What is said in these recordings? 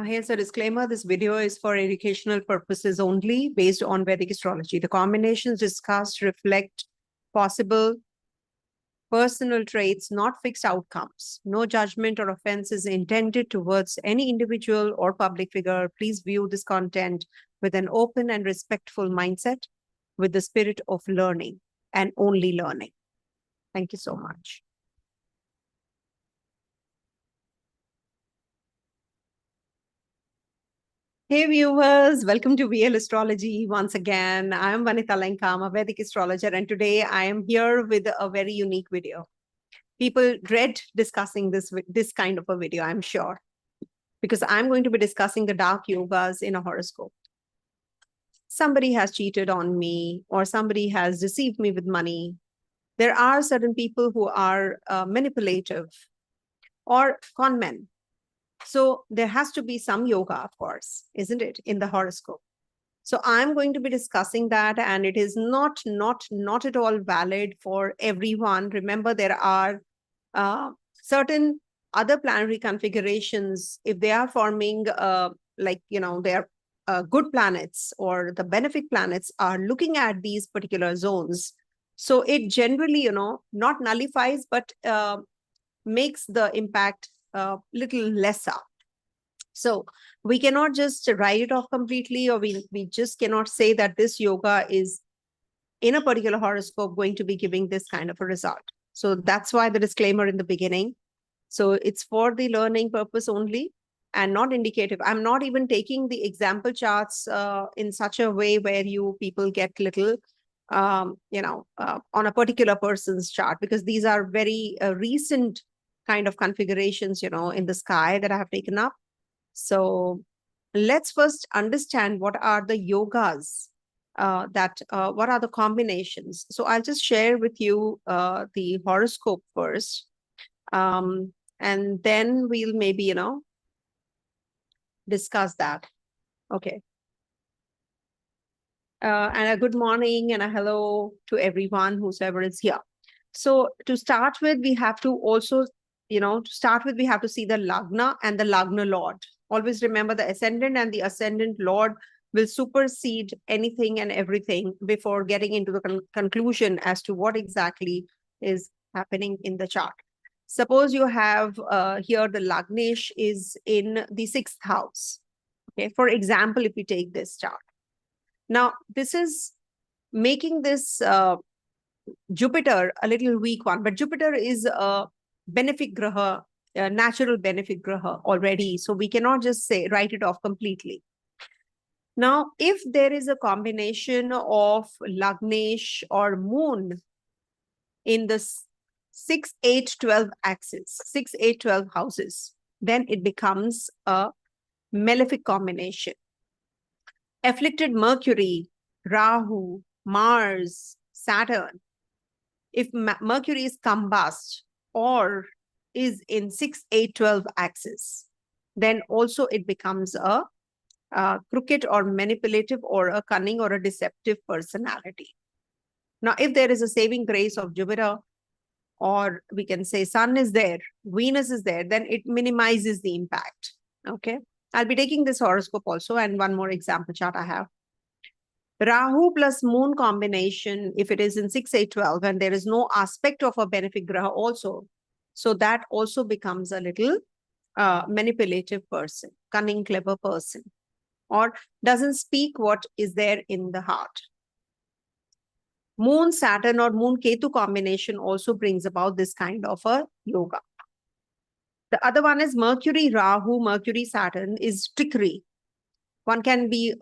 Here's a disclaimer. This video is for educational purposes only, based on Vedic astrology. The combinations discussed reflect possible personal traits, not fixed outcomes. No judgment or offense is intended towards any individual or public figure. Please view this content with an open and respectful mindset, with the spirit of learning and only learning. Thank you so much. Hey viewers, welcome to VL Astrology once again. I am Vanita Lankam, a Vedic astrologer, and today I am here with a very unique video. People dread discussing this kind of a video, I'm sure, because I'm going to be discussing the dark yogas in a horoscope. Somebody has cheated on me, or somebody has deceived me with money. There are certain people who are manipulative or con men. So there has to be some yoga, of course, isn't it, in the horoscope? So I'm going to be discussing that, and it is not at all valid for everyone. Remember, there are certain other planetary configurations. If they are forming, they are good planets, or the benefic planets are looking at these particular zones. So it generally, not nullifies, but makes the impact little lesser. So we cannot just write it off completely, or we just cannot say that this yoga is in a particular horoscope going to be giving this kind of a result. So that's why the disclaimer in the beginning. So it's for the learning purpose only and not indicative. I'm not even taking the example charts in such a way where you people get little, on a particular person's chart, because these are very recent kind of configurations, in the sky that I have taken up. So let's first understand what are the yogas, what are the combinations. So I'll just share with you the horoscope first, and then we'll maybe, discuss that. Okay. And a good morning and a hello to everyone, whosoever is here. So to start with, we have to also, we have to see the Lagna and the Lagna Lord. Always remember, the ascendant and the ascendant Lord will supersede anything and everything before getting into the conclusion as to what exactly is happening in the chart. Suppose you have here the Lagnesh is in the 6th house. Okay, for example, if we take this chart. Now, this is making this Jupiter a little weak one, but Jupiter is a benefic graha, a natural benefic graha already. So we cannot just say write it off completely. Now, if there is a combination of Lagnesh or Moon in the 6, 8, 12 axis, 6, 8, 12 houses, then it becomes a malefic combination. Afflicted Mercury, Rahu, Mars, Saturn. If Mercury is combust or is in 6, 8, 12 axis, then also it becomes a crooked or manipulative or a cunning or a deceptive personality. Now, if there is a saving grace of Jupiter, or we can say Sun is there, Venus is there, then it minimizes the impact. Okay. I'll be taking this horoscope also, and one more example chart I have. Rahu plus Moon combination, if it is in 6, 8, 12, and there is no aspect of a benefic graha also, so that also becomes a little manipulative person, cunning, clever person, or doesn't speak what is there in the heart. Moon Saturn or Moon Ketu combination also brings about this kind of a yoga. The other one is Mercury Rahu, Mercury Saturn is trickery. One can be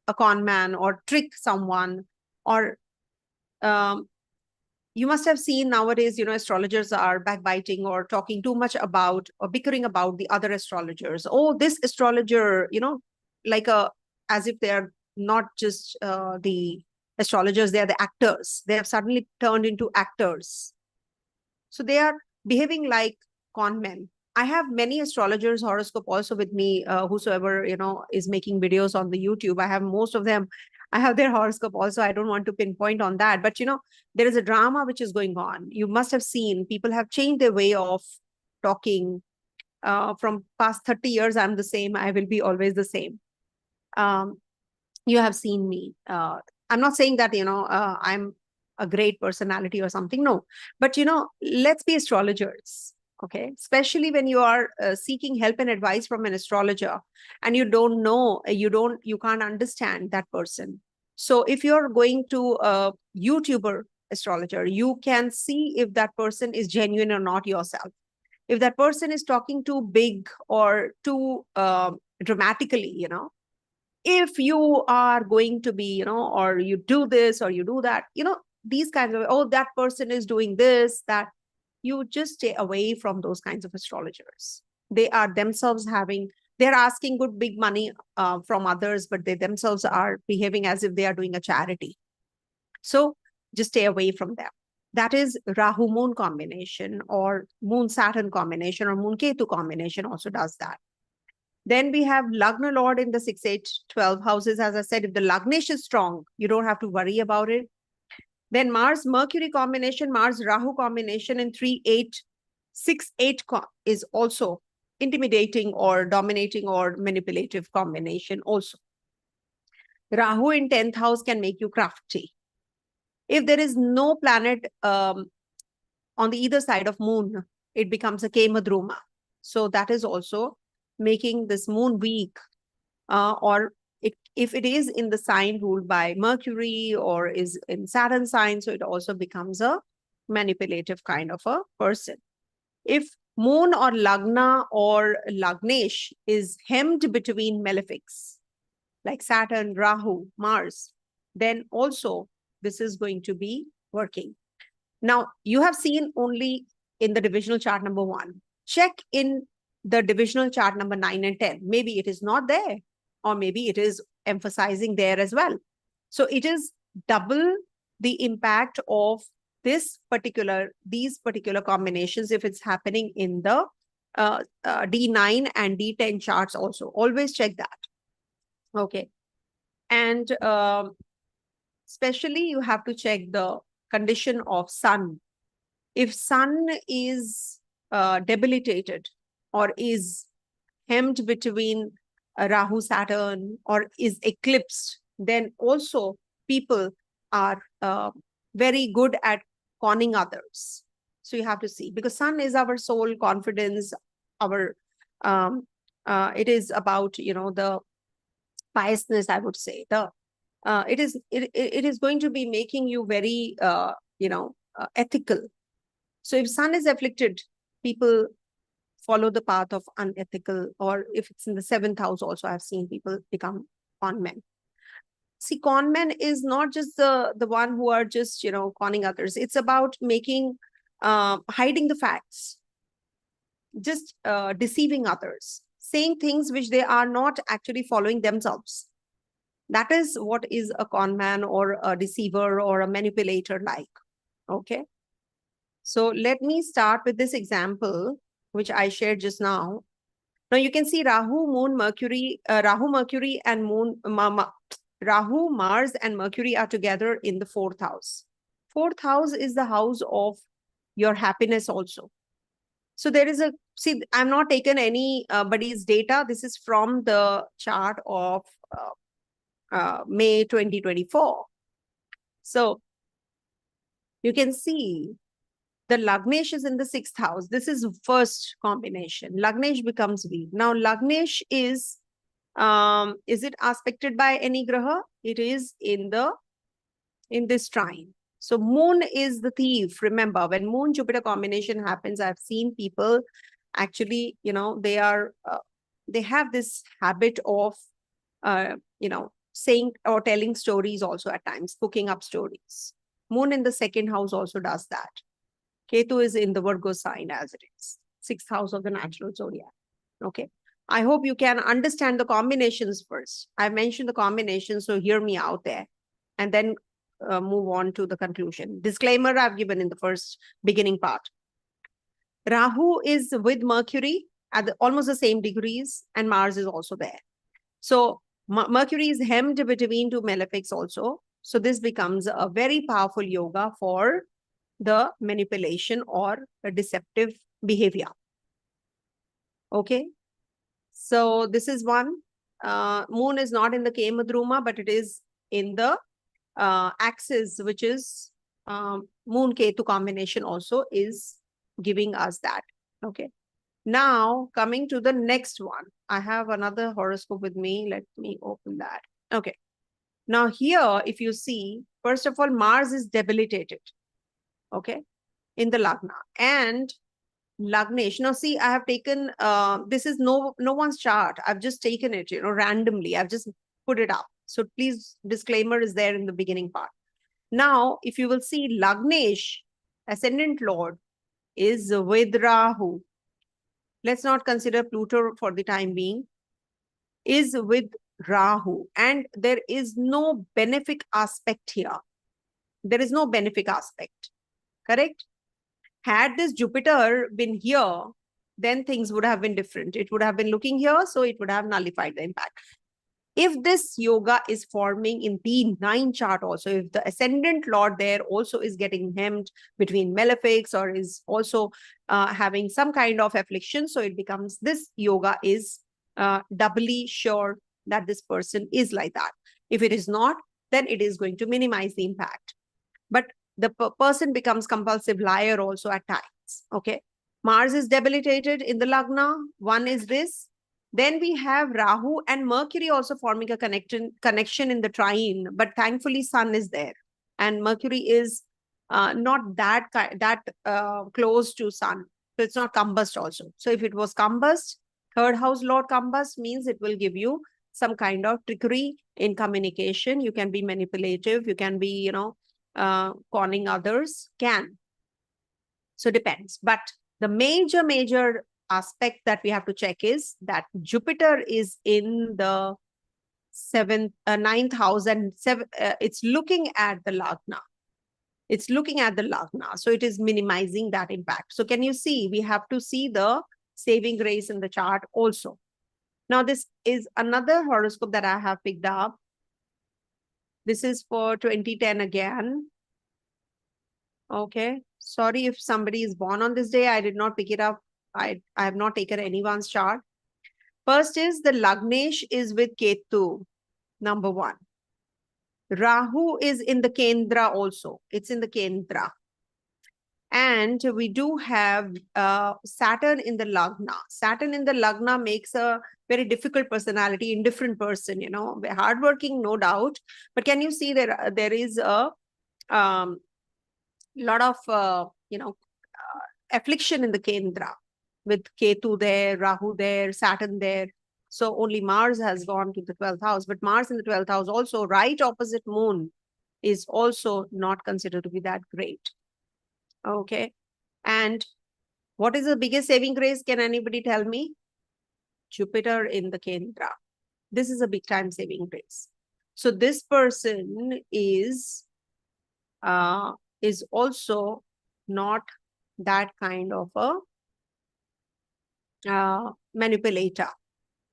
a con man or trick someone, or you must have seen nowadays, astrologers are backbiting or talking too much about or bickering about the other astrologers. Oh, this astrologer, as if they are not just the astrologers, they are the actors. They have suddenly turned into actors. So they are behaving like con men. I have many astrologers' horoscope also with me, whosoever, is making videos on the YouTube. I have most of them. I have their horoscope also. I don't want to pinpoint on that. But, there is a drama which is going on. You must have seen people have changed their way of talking. from past 30 years, I'm the same. I will be always the same. You have seen me. I'm not saying that, I'm a great personality or something. No, but, let's be astrologers. Okay. Especially when you are seeking help and advice from an astrologer and you don't know, you can't understand that person. So if you're going to a YouTuber astrologer, you can see if that person is genuine or not yourself. If that person is talking too big or too dramatically, if you are going to be, or you do this or you do that, these kinds of, oh, that person is doing this, that, you just stay away from those kinds of astrologers. They are themselves they're asking good big money from others, but they themselves are behaving as if they are doing a charity. So just stay away from them. That is Rahu Moon combination, or Moon Saturn combination, or Moon Ketu combination also does that. Then we have Lagna Lord in the 6, 8, 12 houses. As I said, if the Lagnesh is strong, you don't have to worry about it. Then Mars Mercury combination, Mars Rahu combination in 3, 8, 6, 8 is also intimidating or dominating or manipulative combination also. Rahu in 10th house can make you crafty. If there is no planet on the either side of moon, it becomes a Kemadruma. So that is also making this moon weak, or if it is in the sign ruled by Mercury or is in Saturn sign, so it also becomes a manipulative kind of a person. If moon or Lagna or Lagnesh is hemmed between malefics, like Saturn, Rahu, Mars, then also this is going to be working. Now, you have seen only in the divisional chart number 1. Check in the divisional chart number 9 and 10. Maybe it is not there, or maybe it is emphasizing there as well. So it is double the impact of these particular combinations if it's happening in the D9 and D10 charts also. Always check that. Okay. And especially you have to check the condition of sun. If sun is debilitated or is hemmed between Rahu, Saturn, or is eclipsed, then also people are very good at conning others. So you have to see, because sun is our soul, confidence, our it is about, the piousness, I would say. It is going to be making you very ethical. So if sun is afflicted, people follow the path of unethical, or if it's in the 7th house also, I've seen people become con men. See, con men is not just the one who are just, conning others. It's about making, hiding the facts, just deceiving others, saying things which they are not actually following themselves. That is what is a con man or a deceiver or a manipulator like. Okay. So let me start with this example, which I shared just now. Now you can see Rahu, Moon, Mercury, Rahu, Mercury and Moon, Rahu, Mars and Mercury are together in the 4th house. 4th house is the house of your happiness also. So there is see, I'm not taken anybody's data. This is from the chart of May 2024. So you can see the Lagnesh is in the 6th house. This is first combination. Lagnesh becomes weak. Now Lagnesh is it aspected by any graha? It is in this trine. So moon is the thief. Remember, when moon Jupiter combination happens, I've seen people actually, they have this habit of saying or telling stories also at times, cooking up stories. Moon in the 2nd house also does that. Ketu is in the Virgo sign as it is. 6th house of the natural zodiac. Okay. I hope you can understand the combinations first. I mentioned the combinations, so hear me out there. And then move on to the conclusion. Disclaimer I've given in the first beginning part. Rahu is with Mercury at almost the same degrees, and Mars is also there. So Mercury is hemmed between 2 malefics also. So this becomes a very powerful yoga for the manipulation or a deceptive behavior. Okay. So this is one. Moon is not in the Kemadruma, but it is in the axis, which is Moon Ketu combination also is giving us that. Okay. Now coming to the next one. I have another horoscope with me. Let me open that. Okay. Now here, if you see, first of all, Mars is debilitated. Okay. In the Lagna. And Lagnesh. Now, see, I have taken, this is no one's chart. I've just taken it, randomly. I've just put it up. So please, disclaimer is there in the beginning part. Now, if you will see, Lagnesh, ascendant lord, is with Rahu. Let's not consider Pluto for the time being. Is with Rahu. And there is no benefic aspect here. There is no benefic aspect. Correct? Had this Jupiter been here, then things would have been different. It would have been looking here, so it would have nullified the impact. If this yoga is forming in the 9 chart also, if the ascendant lord there also is getting hemmed between malefics or is also having some kind of affliction, so it becomes this yoga is doubly sure that this person is like that. If it is not, then it is going to minimize the impact. But the person becomes compulsive liar also at times. Okay. Mars is debilitated in the Lagna. One is this. Then we have Rahu and Mercury also forming a connection in the trine. But thankfully, Sun is there. And Mercury is not that close to Sun. So it's not combust also. So if it was combust, third house Lord combust means it will give you some kind of trickery in communication. You can be manipulative. You can be, conning others, can. So depends. But the major aspect that we have to check is that Jupiter is in the 9th house and it's looking at the Lagna. It's looking at the Lagna. So it is minimizing that impact. So can you see, we have to see the saving grace in the chart also. Now this is another horoscope that I have picked up. This is for 2010 again. Okay. Sorry if somebody is born on this day. I did not pick it up. I have not taken anyone's chart. First is the Lagnesh is with Ketu, number 1. Rahu is in the Kendra also. It's in the Kendra. And we do have Saturn in the Lagna. Saturn in the Lagna makes a very difficult personality, indifferent person, hardworking, no doubt. But can you see there is a lot of, affliction in the Kendra with Ketu there, Rahu there, Saturn there. So only Mars has gone to the 12th house. But Mars in the 12th house also, right opposite Moon, is also not considered to be that great. Okay. And what is the biggest saving grace? Can anybody tell me? Jupiter in the Kendra. This is a big time saving grace. So this person is also not that kind of a manipulator.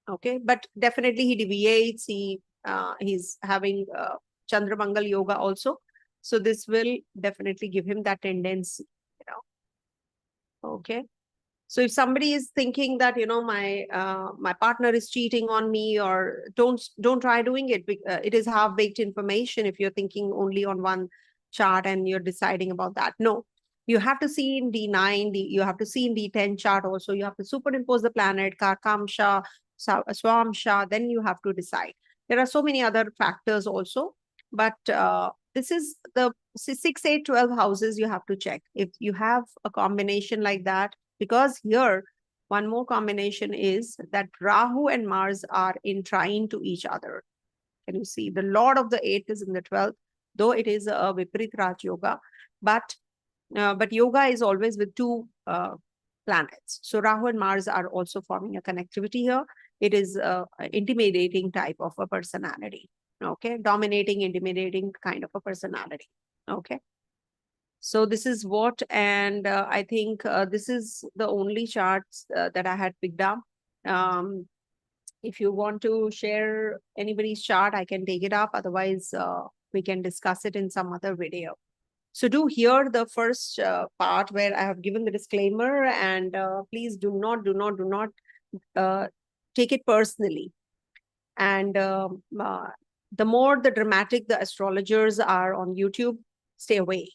Okay. But definitely he deviates. He's having Chandramangal yoga also. So this will definitely give him that tendency, Okay. So if somebody is thinking that, my partner is cheating on me, or don't try doing it. It is half-baked information if you're thinking only on one chart and you're deciding about that. No, you have to see in D9, you have to see in D10 chart also. You have to superimpose the planet, Karkamsha, Swamsha, then you have to decide. There are so many other factors also, but this is the 6, 8, 12 houses you have to check. If you have a combination like that, because here, one more combination is that Rahu and Mars are in trine to each other. Can you see? The Lord of the 8th is in the 12th, though it is a Viparit Raj Yoga, but yoga is always with 2 planets. So Rahu and Mars are also forming a connectivity here. It is an intimidating type of a personality. Okay. Dominating, intimidating kind of a personality. Okay. So this is what, and I think this is the only charts that I had picked up. If you want to share anybody's chart, I can take it up. Otherwise, we can discuss it in some other video. So do hear the first part where I have given the disclaimer, and please do not take it personally. And the more the dramatic the astrologers are on YouTube, stay away.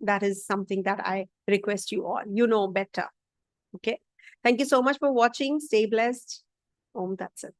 That is something that I request you all. You know better. Okay. Thank you so much for watching. Stay blessed. That's it.